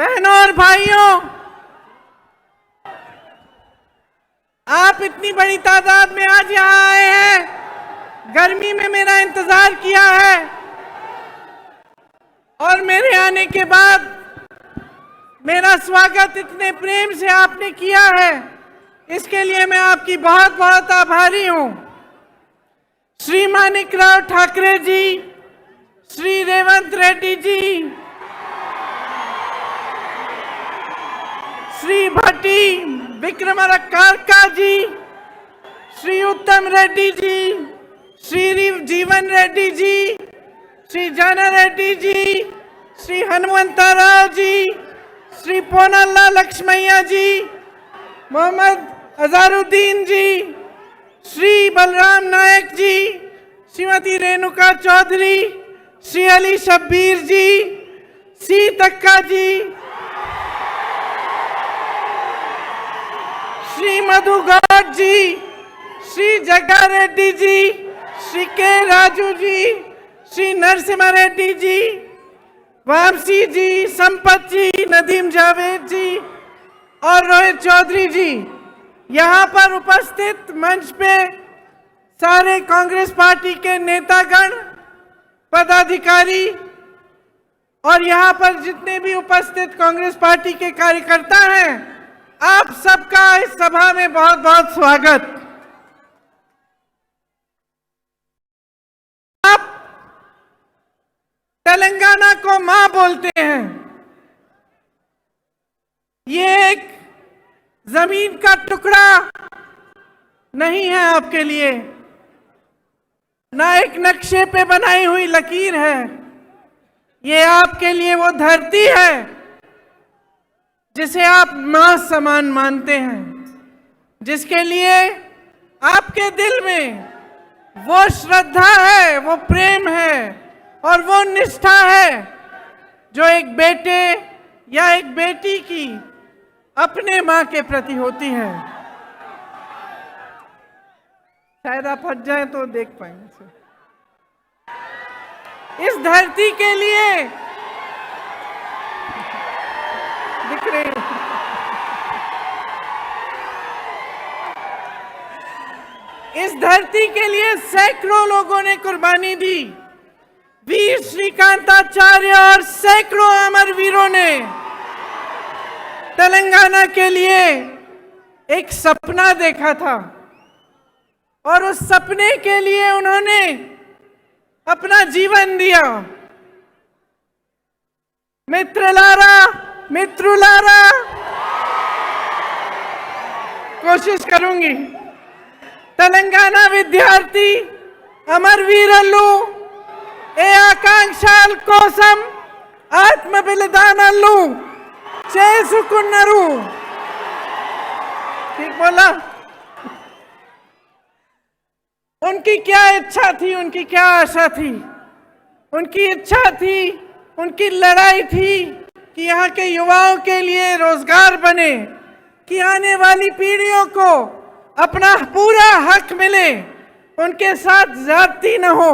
बहनों और भाइयों, आप इतनी बड़ी तादाद में आज यहाँ आए हैं, गर्मी में मेरा इंतजार किया है और मेरे आने के बाद मेरा स्वागत इतने प्रेम से आपने किया है, इसके लिए मैं आपकी बहुत बहुत आभारी हूँ। श्री मानिकराव ठाकरे जी, श्री रेवंत रेड्डी जी, श्री भट्टी विक्रमार्का जी, श्री उत्तम रेड्डी जी, श्री जीवन रेड्डी जी, श्री जन रेड्डी जी, श्री हनुमंतराव जी, श्री पोनल्ला लक्ष्मैया जी, मोहम्मद अजहरुद्दीन जी, श्री बलराम नायक जी, श्रीमती रेणुका चौधरी, श्री अली शब्बीर जी, सी तक्का जी, श्री मधु गौड़ जी, श्री जग्गा रेड्डी जी, श्री के राजू जी, श्री नरसिम्हा रेड्डी जी, वामसी जी, संपत जी, नदीम जावेद जी और रोहित चौधरी जी। यहाँ पर उपस्थित मंच पे सारे कांग्रेस पार्टी के नेतागण, पदाधिकारी और यहाँ पर जितने भी उपस्थित कांग्रेस पार्टी के कार्यकर्ता हैं, आप सबका इस सभा में बहुत बहुत स्वागत। आप तेलंगाना को मां बोलते हैं। ये एक जमीन का टुकड़ा नहीं है आपके लिए, ना एक नक्शे पे बनाई हुई लकीर है। ये आपके लिए वो धरती है जिसे आप मां समान मानते हैं, जिसके लिए आपके दिल में वो श्रद्धा है, वो प्रेम है और वो निष्ठा है जो एक बेटे या एक बेटी की अपने मां के प्रति होती है। शायद आप हट जाएं तो देख पाएंगे। इस धरती के लिए दिख रहे हैं। इस धरती के लिए सैकड़ों लोगों ने कुर्बानी दी। वीर श्रीकांताचार्य और सैकड़ों अमर वीरों ने तेलंगाना के लिए एक सपना देखा था और उस सपने के लिए उन्होंने अपना जीवन दिया। मित्रुलारा कोशिश करूंगी। तेलंगाना विद्यार्थी अमरवीरल्लू ए आकांक्षाल कोसम आत्म बलिदानल्लू చేసుకున్నారు। ठीक बोला? उनकी क्या इच्छा थी, उनकी क्या आशा थी? उनकी इच्छा थी, उनकी लड़ाई थी कि यहाँ के युवाओं के लिए रोजगार बने, कि आने वाली पीढ़ियों को अपना पूरा हक मिले, उनके साथ ज्यादती न हो।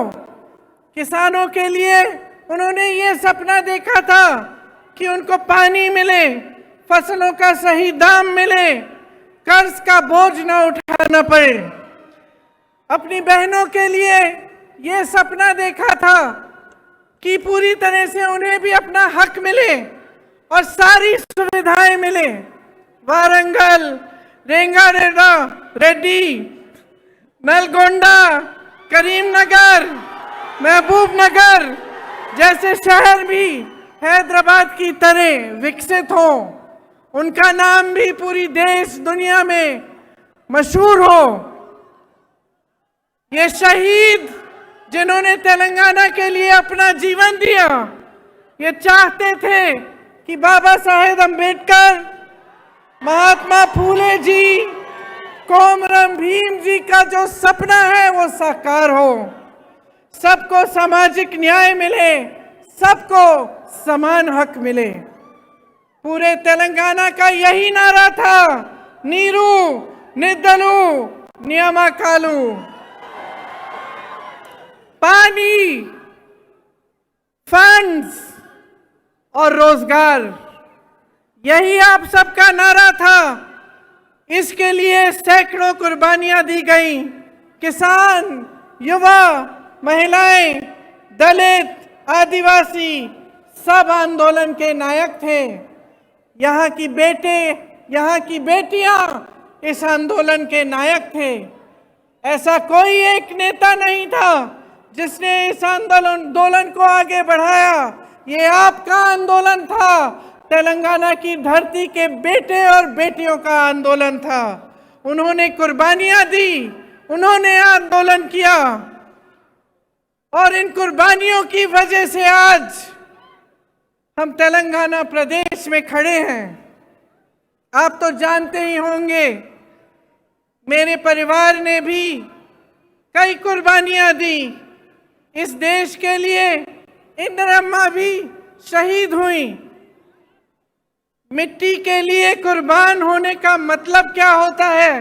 किसानों के लिए उन्होंने ये सपना देखा था कि उनको पानी मिले, फसलों का सही दाम मिले, कर्ज का बोझ न उठाना पड़े। अपनी बहनों के लिए ये सपना देखा था कि पूरी तरह से उन्हें भी अपना हक मिले और सारी सुविधाएं मिले। वारंगल, रेड्डी, नलगोंडा, करीमनगर, महबूबनगर जैसे शहर भी हैदराबाद की तरह विकसित हो, उनका नाम भी पूरी देश दुनिया में मशहूर हो। ये शहीद जिन्होंने तेलंगाना के लिए अपना जीवन दिया, ये चाहते थे कि बाबा साहेब अम्बेडकर, महात्मा फूले जी, कोमरम भीम जी का जो सपना है वो साकार हो। सबको सामाजिक न्याय मिले, सबको समान हक मिले। पूरे तेलंगाना का यही नारा था, नीरू निद्दलू नियमकालू। पानी, फंड्स और रोजगार, यही आप सबका नारा था। इसके लिए सैकड़ों कुर्बानियां दी गई। किसान, युवा, महिलाएं, दलित, आदिवासी सब आंदोलन के नायक थे। यहाँ की बेटियां इस आंदोलन के नायक थे। ऐसा कोई एक नेता नहीं था जिसने इस आंदोलन को आगे बढ़ाया। ये आपका आंदोलन था। तेलंगाना की धरती के बेटे और बेटियों का आंदोलन था। उन्होंने कुर्बानियां दी, उन्होंने आंदोलन किया और इन कुर्बानियों की वजह से आज हम तेलंगाना प्रदेश में खड़े हैं। आप तो जानते ही होंगे, मेरे परिवार ने भी कई कुर्बानियां दी इस देश के लिए। इंदिरा भी शहीद हुई। मिट्टी के लिए कुर्बान होने का मतलब क्या होता है,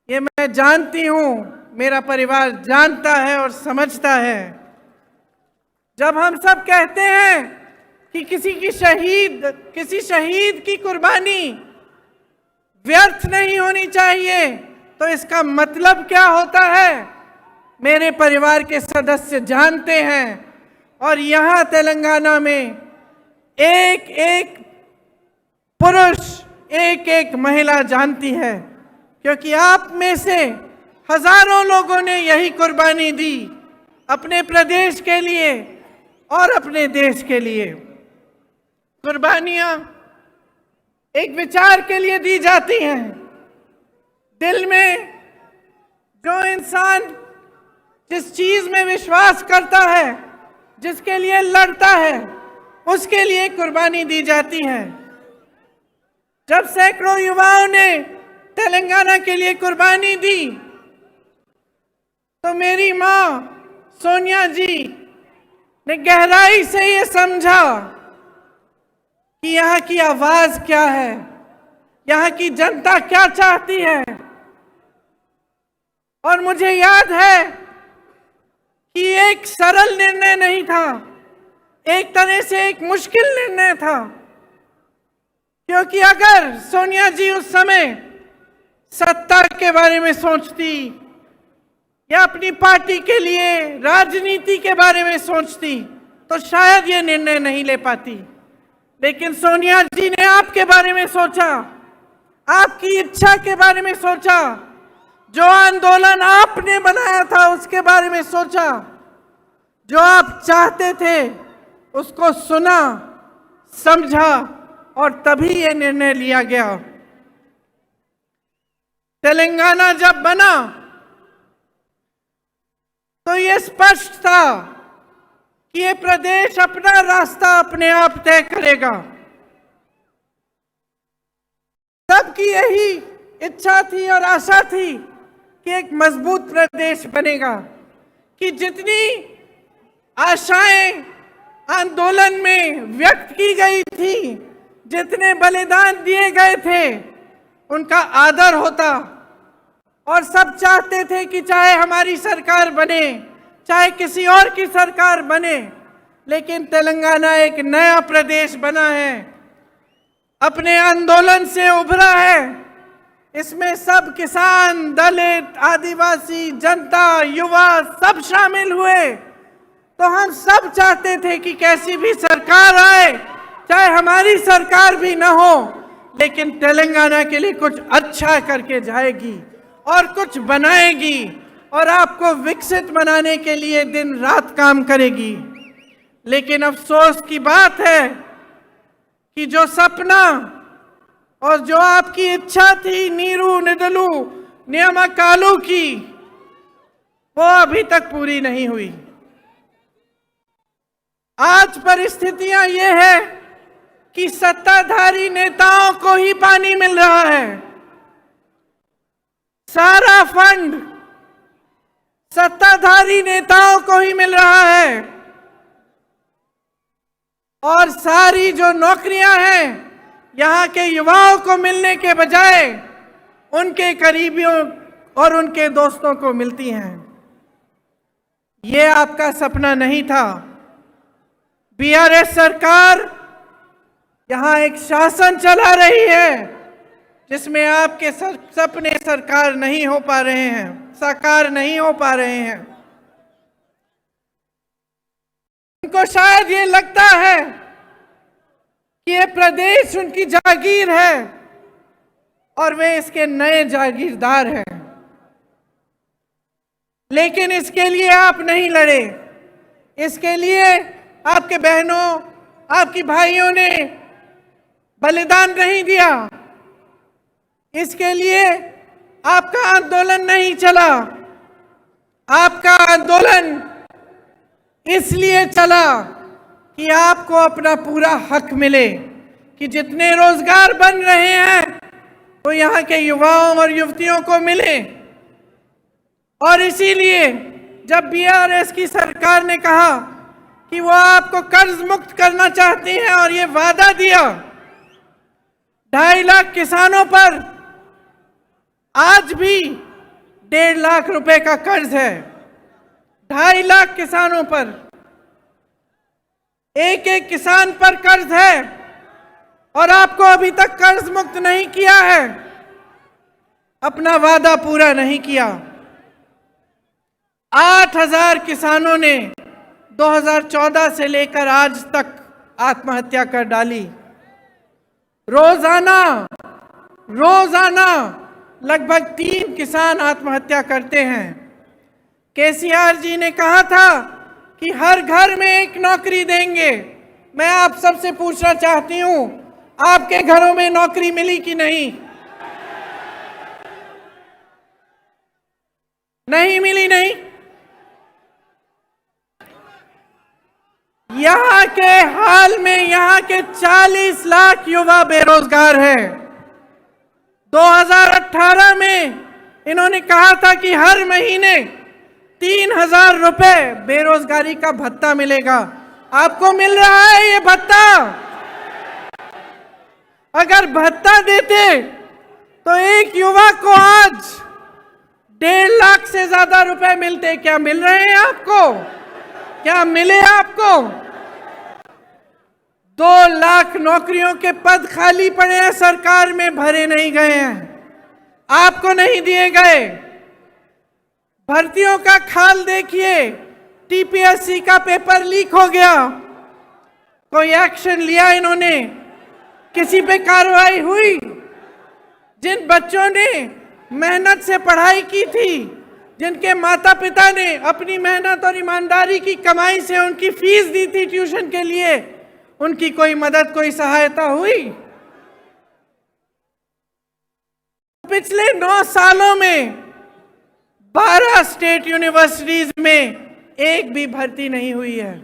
ये मैं जानती हूं, मेरा परिवार जानता है और समझता है। जब हम सब कहते हैं कि किसी शहीद की कुर्बानी व्यर्थ नहीं होनी चाहिए, तो इसका मतलब क्या होता है, मेरे परिवार के सदस्य जानते हैं। और यहाँ तेलंगाना में एक एक पुरुष, एक एक महिला जानती है, क्योंकि आप में से हजारों लोगों ने यही कुर्बानी दी अपने प्रदेश के लिए और अपने देश के लिए। कुर्बानियां एक विचार के लिए दी जाती हैं। दिल में जो इंसान जिस चीज में विश्वास करता है, जिसके लिए लड़ता है, उसके लिए कुर्बानी दी जाती है। जब सैकड़ों युवाओं ने तेलंगाना के लिए कुर्बानी दी, तो मेरी मां सोनिया जी ने गहराई से ये समझा कि यहाँ की आवाज क्या है, यहाँ की जनता क्या चाहती है। और मुझे याद है कि एक सरल निर्णय नहीं था, एक तरह से एक मुश्किल निर्णय था, क्योंकि अगर सोनिया जी उस समय सत्ता के बारे में सोचती या अपनी पार्टी के लिए राजनीति के बारे में सोचती, तो शायद ये निर्णय नहीं ले पाती। लेकिन सोनिया जी ने आपके बारे में सोचा, आपकी इच्छा के बारे में सोचा, जो आंदोलन आपने बनाया था उसके बारे में सोचा, जो आप चाहते थे उसको सुना, समझा और तभी ये निर्णय लिया गया। तेलंगाना जब बना तो ये स्पष्ट था कि ये प्रदेश अपना रास्ता अपने आप तय करेगा। सबकी यही इच्छा थी और आशा थी कि एक मजबूत प्रदेश बनेगा, कि जितनी आशाएं आंदोलन में व्यक्त की गई थी, जितने बलिदान दिए गए थे, उनका आदर होता। और सब चाहते थे कि चाहे हमारी सरकार बने, चाहे किसी और की सरकार बने, लेकिन तेलंगाना एक नया प्रदेश बना है, अपने आंदोलन से उभरा है। इसमें सब किसान, दलित, आदिवासी, जनता, युवा सब शामिल हुए। तो हम सब चाहते थे कि कैसी भी सरकार आए, चाहे हमारी सरकार भी ना हो, लेकिन तेलंगाना के लिए कुछ अच्छा करके जाएगी और कुछ बनाएगी और आपको विकसित बनाने के लिए दिन रात काम करेगी। लेकिन अफसोस की बात है कि जो सपना और जो आपकी इच्छा थी नीरू निदलू नियमकालू की, वो अभी तक पूरी नहीं हुई। आज परिस्थितियां ये है कि सत्ताधारी नेताओं को ही पानी मिल रहा है। सारा फंड सत्ताधारी नेताओं को ही मिल रहा है और सारी जो नौकरियां हैं यहाँ के युवाओं को मिलने के बजाय उनके करीबियों और उनके दोस्तों को मिलती हैं। ये आपका सपना नहीं था। बीआरएस सरकार यहाँ एक शासन चला रही है जिसमें आपके सपने सरकार नहीं हो पा रहे हैं, साकार नहीं हो पा रहे हैं। उनको शायद ये लगता है कि ये प्रदेश उनकी जागीर है और वे इसके नए जागीरदार हैं, लेकिन इसके लिए आप नहीं लड़े। इसके लिए आपके बहनों, आपकी भाइयों ने बलिदान नहीं दिया। इसके लिए आपका आंदोलन नहीं चला। आपका आंदोलन इसलिए चला कि आपको अपना पूरा हक मिले, कि जितने रोजगार बन रहे हैं वो यहाँ के युवाओं और युवतियों को मिले। और इसीलिए जब बीआरएस की सरकार ने कहा कि वो आपको कर्ज मुक्त करना चाहती है और ये वादा दिया, 2.5 लाख किसानों पर आज भी 1.5 लाख रुपए का कर्ज है। 2.5 लाख किसानों पर, एक एक किसान पर कर्ज है और आपको अभी तक कर्ज मुक्त नहीं किया है, अपना वादा पूरा नहीं किया। 8,000 किसानों ने 2014 से लेकर आज तक आत्महत्या कर डाली। रोजाना लगभग 3 किसान आत्महत्या करते हैं। केसीआर जी ने कहा था कि हर घर में एक नौकरी देंगे। मैं आप सबसे पूछना चाहती हूं, आपके घरों में नौकरी मिली कि नहीं? नहीं मिली। नहीं। यहाँ के हाल में यहाँ के 40 लाख युवा बेरोजगार हैं। 2018 में इन्होंने कहा था कि हर महीने 3,000 रुपए बेरोजगारी का भत्ता मिलेगा। आपको मिल रहा है ये भत्ता? अगर भत्ता देते तो एक युवा को आज 1.5 लाख से ज्यादा रुपए मिलते। क्या मिल रहे हैं आपको? क्या मिले आपको? 2 लाख नौकरियों के पद खाली पड़े हैं, सरकार में भरे नहीं गए हैं, आपको नहीं दिए गए। भर्तियों का खाल देखिए, टीपीएससी का पेपर लीक हो गया, कोई एक्शन लिया इन्होंने? किसी पे कार्रवाई हुई? जिन बच्चों ने मेहनत से पढ़ाई की थी, जिनके माता पिता ने अपनी मेहनत और ईमानदारी की कमाई से उनकी फीस दी थी ट्यूशन के लिए, उनकी कोई मदद, कोई सहायता हुई? पिछले 9 सालों में 12 स्टेट यूनिवर्सिटीज में एक भी भर्ती नहीं हुई है।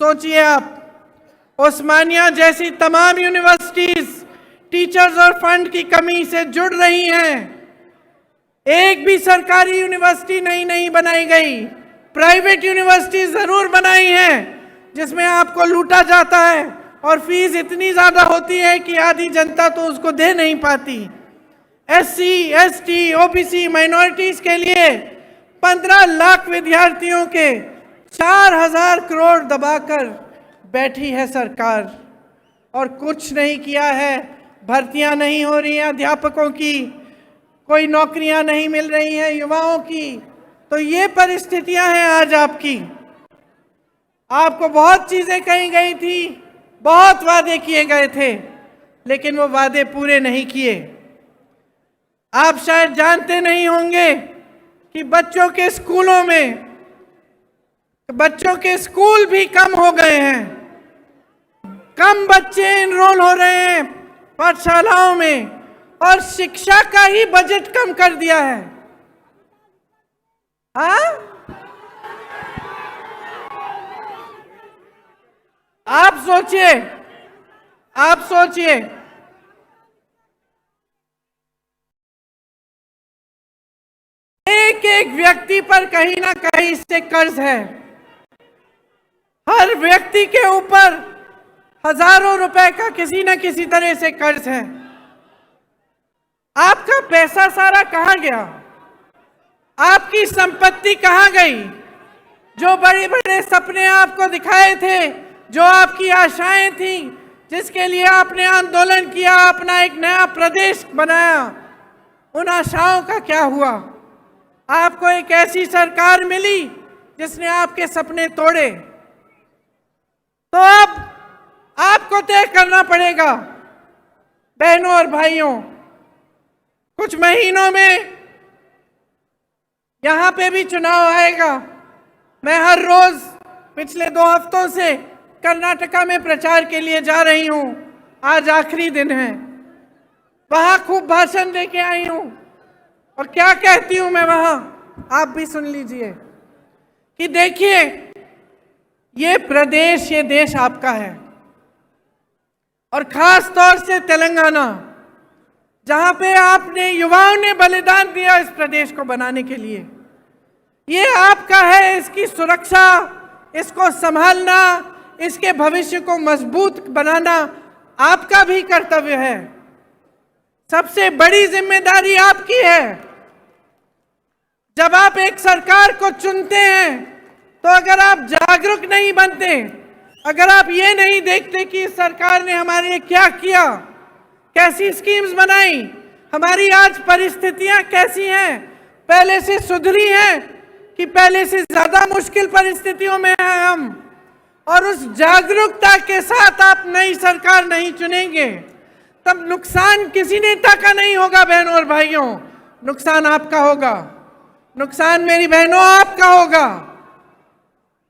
सोचिए आप, ओस्मानिया जैसी तमाम यूनिवर्सिटीज टीचर्स और फंड की कमी से जुड़ रही हैं। एक भी सरकारी यूनिवर्सिटी नहीं बनाई गई। प्राइवेट यूनिवर्सिटी जरूर बनाई है जिसमें आपको लूटा जाता है और फीस इतनी ज्यादा होती है कि आधी जनता तो उसको दे नहीं पाती। एससी, एसटी, ओबीसी, माइनॉरिटीज के लिए 15 लाख विद्यार्थियों के 4,000 करोड़ दबाकर बैठी है सरकार और कुछ नहीं किया है। भर्तियां नहीं हो रही हैं अध्यापकों की, कोई नौकरियां नहीं मिल रही हैं युवाओं की। तो ये परिस्थितियां हैं आज आपकी। आपको बहुत चीजें कही गई थी, बहुत वादे किए गए थे, लेकिन वो वादे पूरे नहीं किए। आप शायद जानते नहीं होंगे कि बच्चों के स्कूल भी कम हो गए हैं। कम बच्चे एनरोल हो रहे हैं पाठशालाओं में और शिक्षा का ही बजट कम कर दिया है। हाँ? आप सोचिए एक व्यक्ति पर कहीं ना कहीं से कर्ज है। हर व्यक्ति के ऊपर हजारों रुपए का किसी न किसी तरह से कर्ज है। आपका पैसा सारा कहां गया? आपकी संपत्ति कहां गई? जो बड़े बड़े सपने आपको दिखाए थे, जो आपकी आशाएं थी, जिसके लिए आपने आंदोलन किया, अपना एक नया प्रदेश बनाया, उन आशाओं का क्या हुआ? आपको एक ऐसी सरकार मिली जिसने आपके सपने तोड़े। तो अब आपको तय करना पड़ेगा बहनों और भाइयों, कुछ महीनों में यहां पे भी चुनाव आएगा। मैं हर रोज पिछले 2 हफ्तों से कर्नाटका में प्रचार के लिए जा रही हूं। आज आखिरी दिन है। वहां खूब भाषण देके आई हूं और क्या कहती हूं मैं वहां, आप भी सुन लीजिए कि देखिए, ये प्रदेश, ये देश आपका है, और खास तौर से तेलंगाना, जहां पे आपने, युवाओं ने बलिदान दिया इस प्रदेश को बनाने के लिए, ये आपका है। इसकी सुरक्षा, इसको संभालना, इसके भविष्य को मजबूत बनाना आपका भी कर्तव्य है। सबसे बड़ी जिम्मेदारी आपकी है। जब आप एक सरकार को चुनते हैं तो अगर आप जागरूक नहीं बनते, अगर आप ये नहीं देखते कि इस सरकार ने हमारे लिए क्या किया, कैसी स्कीम्स बनाई, हमारी आज परिस्थितियां कैसी हैं, पहले से सुधरी हैं कि पहले से ज्यादा मुश्किल परिस्थितियों में हैं हम, और उस जागरूकता के साथ आप नई सरकार नहीं चुनेंगे, तब नुकसान किसी नेता का नहीं होगा बहनों और भाइयों, नुकसान आपका होगा। नुकसान मेरी बहनों आपका होगा,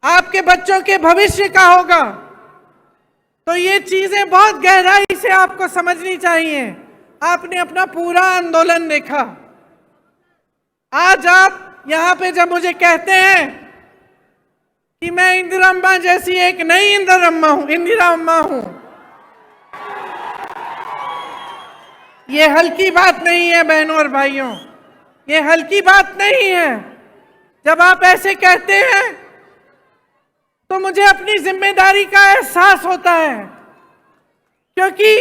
आपके बच्चों के भविष्य का होगा। तो ये चीजें बहुत गहराई से आपको समझनी चाहिए। आपने अपना पूरा आंदोलन देखा। आज आप यहां पे जब मुझे कहते हैं कि मैं इंदिरा अम्मा जैसी एक नई इंदिरा अम्मा हूं, ये हल्की बात नहीं है बहनों और भाइयों, ये हल्की बात नहीं है। जब आप ऐसे कहते हैं तो मुझे अपनी जिम्मेदारी का एहसास होता है, क्योंकि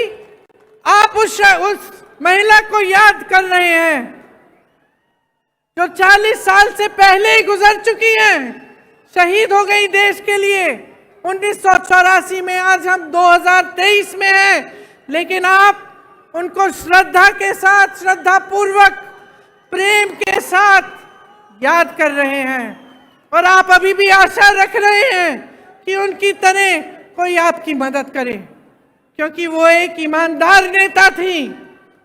आप उस महिला को याद कर रहे हैं जो 40 साल से पहले ही गुजर चुकी हैं, शहीद हो गई देश के लिए 1984 में। आज हम 2023 में हैं, लेकिन आप उनको श्रद्धा के साथ, श्रद्धा पूर्वक, प्रेम के साथ याद कर रहे हैं, और आप अभी भी आशा रख रहे हैं कि उनकी तरह कोई आपकी मदद करे, क्योंकि वो एक ईमानदार नेता थी,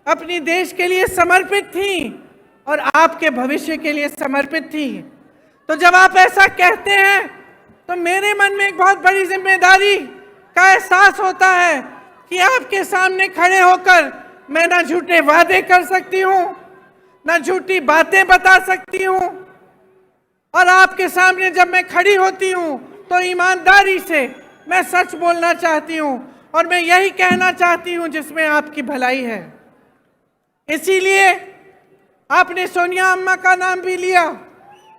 अपनी देश के लिए समर्पित थी और आपके भविष्य के लिए समर्पित थी। तो जब आप ऐसा कहते हैं तो मेरे मन में एक बहुत बड़ी जिम्मेदारी का एहसास होता है कि आपके सामने खड़े होकर मैं ना झूठे वादे कर सकती हूँ, ना झूठी बातें बता सकती हूँ, और आपके सामने जब मैं खड़ी होती हूँ तो ईमानदारी से मैं सच बोलना चाहती हूँ, और मैं यही कहना चाहती हूँ जिसमें आपकी भलाई है। इसीलिए आपने सोनिया अम्मा का नाम भी लिया,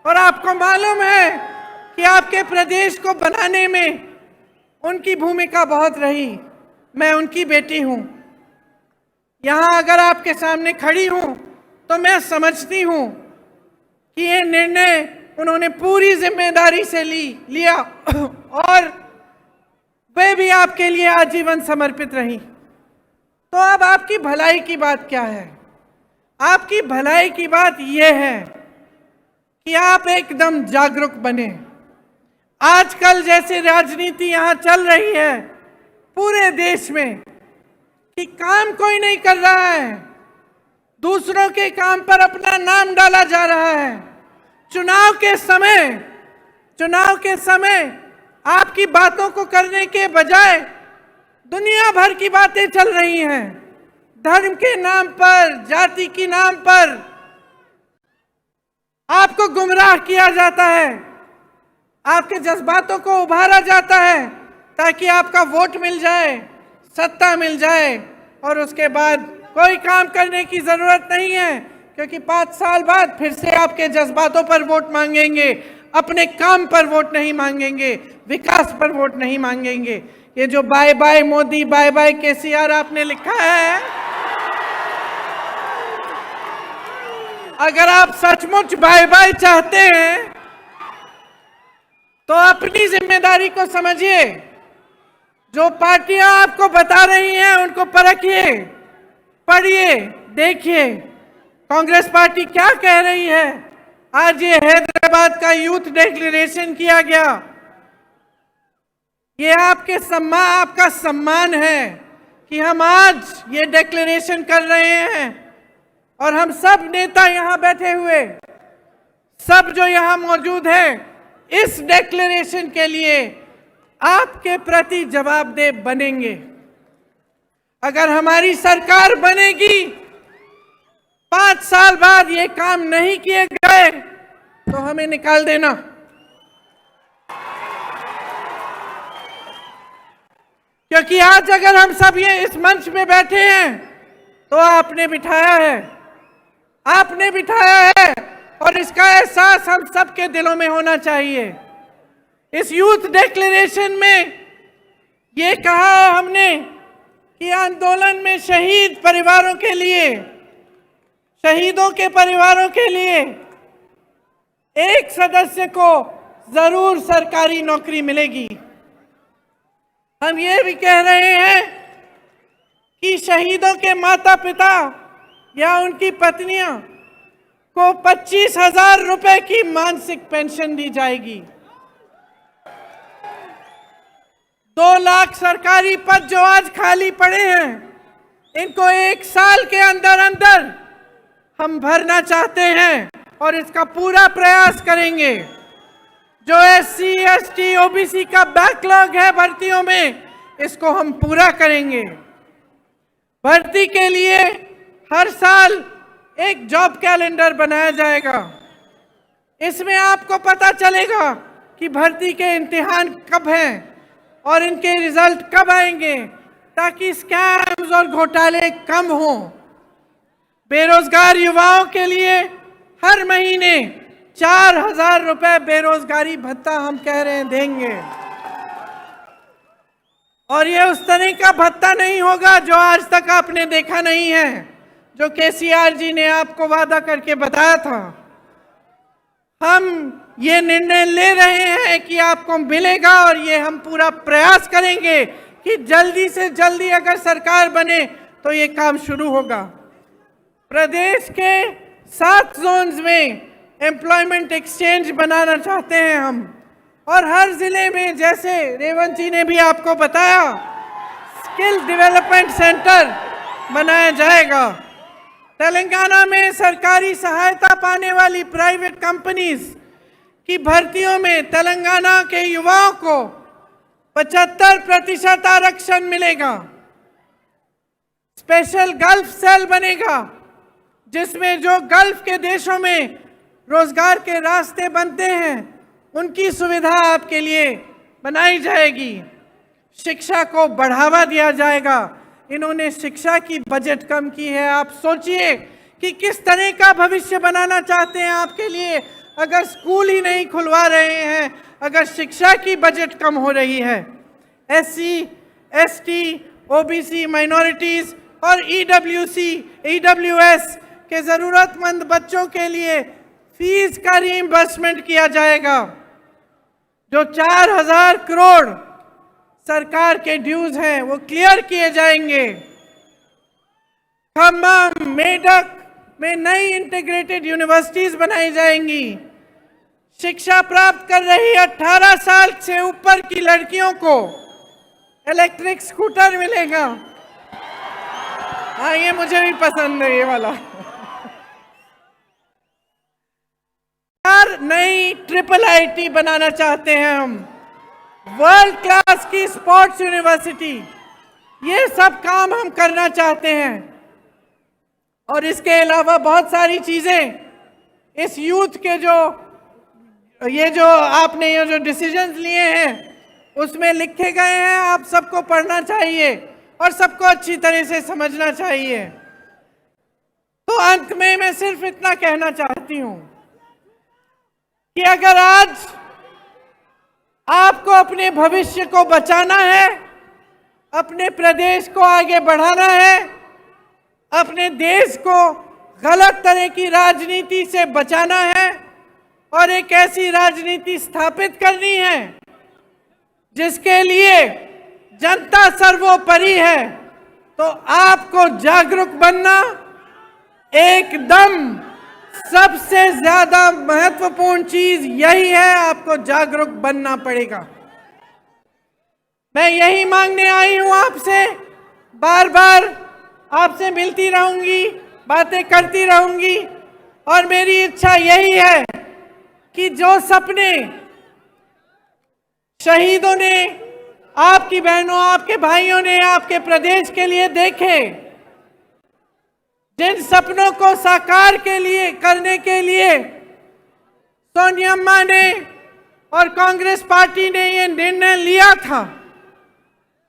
और आपको मालूम है कि आपके प्रदेश को बनाने में उनकी भूमिका बहुत रही। मैं उनकी बेटी हूँ। यहाँ अगर आपके सामने खड़ी हूँ तो मैं समझती हूँ कि ये निर्णय उन्होंने पूरी जिम्मेदारी से लिया, और वे भी आपके लिए आजीवन समर्पित रही। तो अब आपकी भलाई की बात क्या है? आपकी भलाई की बात यह है कि आप एकदम जागरूक बने। आजकल जैसे राजनीति यहाँ चल रही है पूरे देश में, कि काम कोई नहीं कर रहा है, दूसरों के काम पर अपना नाम डाला जा रहा है। चुनाव के समय आपकी बातों को करने के बजाय दुनिया भर की बातें चल रही हैं। धर्म के नाम पर, जाति के नाम पर आपको गुमराह किया जाता है, आपके जज्बातों को उभारा जाता है ताकि आपका वोट मिल जाए, सत्ता मिल जाए, और उसके बाद कोई काम करने की जरूरत नहीं है, क्योंकि 5 साल बाद फिर से आपके जज्बातों पर वोट मांगेंगे, अपने काम पर वोट नहीं मांगेंगे, विकास पर वोट नहीं मांगेंगे। ये जो bye bye Modi, bye bye KCR आपने लिखा है, अगर आप सचमुच बाय बाय चाहते हैं तो अपनी जिम्मेदारी को समझिए। जो पार्टियां आपको बता रही हैं उनको परखिए, पढ़िए, देखिए कांग्रेस पार्टी क्या कह रही है। आज ये हैदराबाद का यूथ डिक्लेरेशन किया गया, ये आपका सम्मान है कि हम आज ये डिक्लेरेशन कर रहे हैं। और हम सब नेता यहां बैठे हुए, सब जो यहां मौजूद हैं, इस डिक्लेरेशन के लिए आपके प्रति जवाबदेह बनेंगे। अगर हमारी सरकार बनेगी, 5 साल बाद ये काम नहीं किए गए तो हमें निकाल देना। क्योंकि आज अगर हम सब ये इस मंच में बैठे हैं तो आपने बिठाया है, आपने बिठाया है, और इसका एहसास हम सबके दिलों में होना चाहिए। इस यूथ डिक्लेरेशन में ये कहा हमने कि आंदोलन में शहीद परिवारों के लिए, शहीदों के परिवारों के लिए एक सदस्य को जरूर सरकारी नौकरी मिलेगी। हम ये भी कह रहे हैं कि शहीदों के माता पिता या उनकी पत्नियां को 25,000 रुपए की मासिक पेंशन दी जाएगी। 2 लाख सरकारी पद जो आज खाली पड़े हैं, इनको 1 साल के अंदर अंदर हम भरना चाहते हैं और इसका पूरा प्रयास करेंगे। जो SC, ST, OBC का बैकलॉग है भर्तियों में, इसको हम पूरा करेंगे। भर्ती के लिए हर साल एक जॉब कैलेंडर बनाया जाएगा। इसमें आपको पता चलेगा कि भर्ती के इम्तिहान कब हैं और इनके रिजल्ट कब आएंगे, ताकि स्कैम्स और घोटाले कम हों। बेरोजगार युवाओं के लिए हर महीने 4,000 रुपए बेरोजगारी भत्ता हम कह रहे हैं देंगे। और ये उस तरह का भत्ता नहीं होगा जो आज तक आपने देखा नहीं है, जो KCR जी ने आपको वादा करके बताया था। हम ये निर्णय ले रहे हैं कि आपको मिलेगा, और ये हम पूरा प्रयास करेंगे कि जल्दी से जल्दी अगर सरकार बने तो ये काम शुरू होगा। प्रदेश के 7 जोन्स में एम्प्लॉयमेंट एक्सचेंज बनाना चाहते हैं हम, और हर जिले में, जैसे रेवंत जी ने भी आपको बताया, स्किल डेवलपमेंट सेंटर बनाया जाएगा। तेलंगाना में सरकारी सहायता पाने वाली प्राइवेट कंपनीज की भर्तियों में तेलंगाना के युवाओं को 75% आरक्षण मिलेगा। स्पेशल गल्फ सेल बनेगा, जिसमें जो गल्फ के देशों में रोजगार के रास्ते बनते हैं, उनकी सुविधा आपके लिए बनाई जाएगी। शिक्षा को बढ़ावा दिया जाएगा। इन्होंने शिक्षा की बजट कम की है। आप सोचिए कि किस तरह का भविष्य बनाना चाहते हैं आपके लिए, अगर स्कूल ही नहीं खुलवा रहे हैं, अगर शिक्षा की बजट कम हो रही है। SC, ST, OBC, माइनॉरिटीज और EWS के जरूरतमंद बच्चों के लिए फीस का रीइंबर्समेंट किया जाएगा। जो 4,000 करोड़ सरकार के ड्यूज हैं वो क्लियर किए जाएंगे। खम्बम, मेडक में नई इंटीग्रेटेड यूनिवर्सिटीज बनाई जाएंगी। शिक्षा प्राप्त कर रही 18 साल से ऊपर की लड़कियों को इलेक्ट्रिक स्कूटर मिलेगा। हाँ, ये मुझे भी पसंद है, ये वाला। नई IIIT बनाना चाहते हैं हम, वर्ल्ड क्लास की स्पोर्ट्स यूनिवर्सिटी। ये सब काम हम करना चाहते हैं। और इसके अलावा बहुत सारी चीजें इस यूथ के जो आपने ये जो डिसीजंस लिए हैं उसमें लिखे गए हैं। आप सबको पढ़ना चाहिए और सबको अच्छी तरह से समझना चाहिए। तो अंत में मैं सिर्फ इतना कहना चाहती हूं कि अगर आज आपको अपने भविष्य को बचाना है, अपने प्रदेश को आगे बढ़ाना है, अपने देश को गलत तरह की राजनीति से बचाना है और एक ऐसी राजनीति स्थापित करनी है जिसके लिए जनता सर्वोपरि है, तो आपको जागरूक बनना एकदम सबसे ज्यादा महत्वपूर्ण चीज यही है। आपको जागरूक बनना पड़ेगा। मैं यही मांगने आई हूं आपसे, बार बार आपसे मिलती रहूंगी, बातें करती रहूंगी, और मेरी इच्छा यही है कि जो सपने शहीदों ने, आपकी बहनों, आपके भाइयों ने आपके प्रदेश के लिए देखे, जिन सपनों को साकार करने के लिए सोनिया अम्मा ने और कांग्रेस पार्टी ने ये निर्णय लिया था,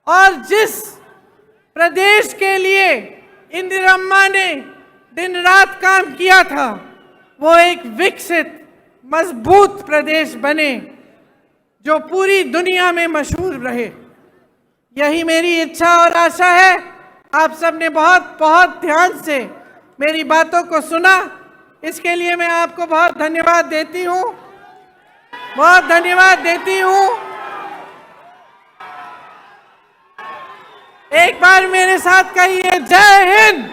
और जिस प्रदेश के लिए इंदिरा अम्मा ने दिन रात काम किया था, वो एक विकसित मजबूत प्रदेश बने जो पूरी दुनिया में मशहूर रहे। यही मेरी इच्छा और आशा है। आप सबने बहुत बहुत ध्यान से मेरी बातों को सुना, इसके लिए मैं आपको बहुत धन्यवाद देती हूँ, बहुत धन्यवाद देती हूँ। एक बार मेरे साथ कहिए, जय हिंद।